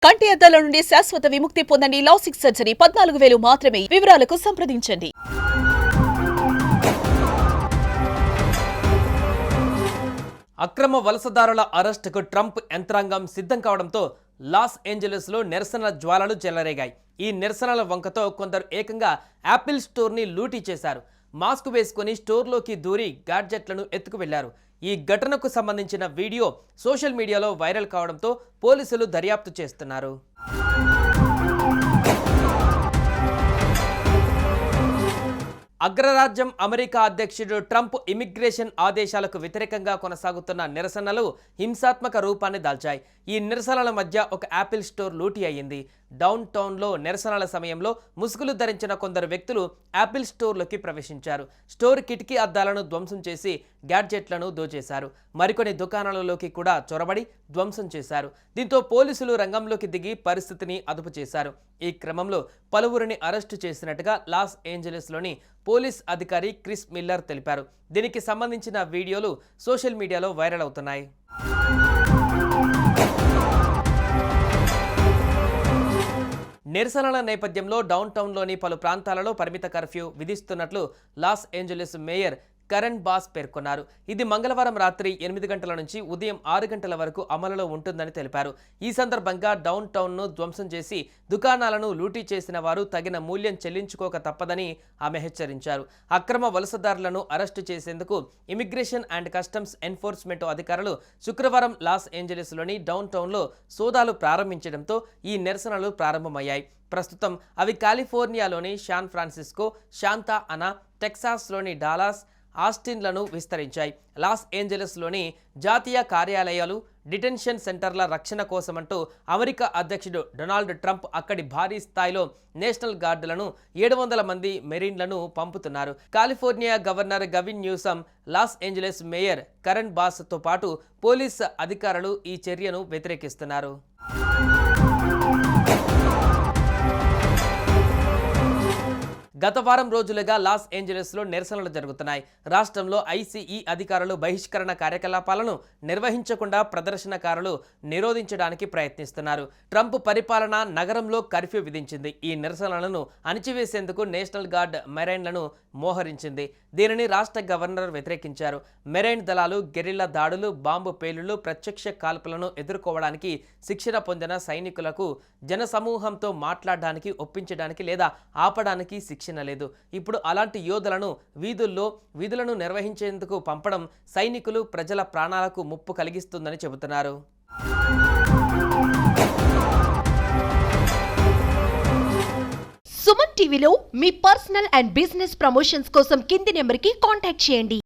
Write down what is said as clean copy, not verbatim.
కంటి అద్దాల నుండి శాశ్వత విముక్తి పొందండి. లాసిక్ సర్జరీ 14,000 మాత్రమే. వివరాలకు సంప్రదించండి. అక్రమ వలసదారుల అరెస్టుకు ట్రంప్ యంత్రాంగం సిద్ధం కావడంతో లాస్ ఏంజలస్లో నిరసనల జ్వాలలు చెలరేగాయి. ఈ నిరసనల వంకతో కొందరు ఏకంగా యాపిల్ స్టోర్ని లూటీ చేశారు. మాస్క్ వేసుకుని స్టోర్లోకి దూరి గాడ్జెట్లను ఎత్తుకు వెళ్లారు. ఈ ఘటనకు సంబంధించిన వీడియో సోషల్ మీడియాలో వైరల్ కావడంతో పోలీసులు దర్యాప్తు చేస్తున్నారు. అగ్రరాజ్యం అమెరికా అధ్యక్షుడు ట్రంప్ ఇమిగ్రేషన్ ఆదేశాలకు వ్యతిరేకంగా కొనసాగుతున్న నిరసనలు హింసాత్మక రూపాన్ని దాల్చాయి. ఈ నిరసనల మధ్య ఒక యాపిల్ స్టోర్ లూటీ అయ్యింది. డౌన్ టౌన్లో నిరసనల సమయంలో ముసుగులు ధరించిన కొందరు వ్యక్తులు యాపిల్ స్టోర్లోకి ప్రవేశించారు. స్టోర్ కిటికీ అద్దాలను ధ్వంసం చేసి గ్యాడ్జెట్లను దోచేశారు. మరికొన్ని దుకాణాలలోకి కూడా చొరబడి ధ్వంసం చేశారు. దీంతో పోలీసులు రంగంలోకి దిగి పరిస్థితిని అదుపు చేశారు. ఈ క్రమంలో పలువురిని అరెస్టు చేసినట్టుగా లాస్ ఏంజలస్లోని పోలీస్ అధికారి క్రిస్ మిల్లర్ తెలిపారు. దీనికి సంబంధించిన వీడియోలు సోషల్ మీడియాలో వైరల్ అవుతున్నాయి. నిరసనల నేపథ్యంలో డౌన్ టౌన్లోని పలు ప్రాంతాలలో పరిమిత కర్ఫ్యూ విధిస్తున్నట్లు Los Angeles mayor Karen Bass పేర్కొన్నారు. ఇది మంగళవారం రాత్రి 8 గంటల నుంచి ఉదయం 6 గంటల వరకు అమలులో ఉంటుందని తెలిపారు. ఈ సందర్భంగా డౌన్ టౌన్ను ధ్వంసం చేసి దుకాణాలను లూటీ చేసిన వారు తగిన మూల్యం చెల్లించుకోక తప్పదని ఆమె హెచ్చరించారు. అక్రమ వలసదారులను అరెస్టు చేసేందుకు ఇమిగ్రేషన్ అండ్ కస్టమ్స్ ఎన్ఫోర్స్మెంట్ అధికారులు శుక్రవారం లాస్ ఏంజలస్లోని డౌన్ టౌన్లో సోదాలు ప్రారంభించడంతో ఈ నిరసనలు ప్రారంభమయ్యాయి. ప్రస్తుతం అవి కాలిఫోర్నియాలోని శాన్ ఫ్రాన్సిస్కో, శాంతా అనా, టెక్సాస్లోని డాలాస్, ఆస్టిన్లను విస్తరించాయి. లాస్ ఏంజలస్లోని జాతీయ కార్యాలయాలు, డిటెన్షన్ సెంటర్ల రక్షణ కోసమంటూ అమెరికా అధ్యక్షుడు డొనాల్డ్ ట్రంప్ అక్కడి భారీ స్థాయిలో నేషనల్ గార్డులను 700 మంది మెరీన్లను పంపుతున్నారు. California governor Gavin Newsom, Los Angeles mayor Karen బాస్తో పాటు పోలీస్ అధికారులు ఈ చర్యను వ్యతిరేకిస్తున్నారు. గత వారం రోజులుగా లాస్ ఏంజలస్లో నిరసనలు జరుగుతున్నాయి. రాష్ట్రంలో ఐసీఈ అధికారులు బహిష్కరణ కార్యకలాపాలను నిర్వహించకుండా ప్రదర్శనకారులు నిరోధించడానికి ప్రయత్నిస్తున్నారు. ట్రంప్ పరిపాలన నగరంలో కర్ఫ్యూ విధించింది. ఈ నిరసనలను అణిచివేసేందుకు నేషనల్ గార్డ్ మెరైన్లను మోహరించింది. దీనిని రాష్ట్ర గవర్నర్ వ్యతిరేకించారు. మెరైన్ దళాలు గెరిల్లా దాడులు, బాంబు పేలుళ్లు, ప్రత్యక్ష కాల్పులను ఎదుర్కోవడానికి శిక్షణ పొందిన సైనికులకు జనసమూహంతో మాట్లాడడానికి, ఒప్పించడానికి లేదా ఆపడానికి శిక్షణ లేదు. ఇప్పుడు అలాంటి యోధులను విధులను నిర్వహించేందుకు పంపడం సైనికులు, ప్రజల ప్రాణాలకు ముప్పు కలిగిస్తుందని చెబుతున్నారు. సుమన్ టీవీలో మీ పర్సనల్ అండ్ బిజినెస్ ప్రమోషన్స్ కోసం కింది నెంబర్కి కాంటాక్ట్ చేయండి.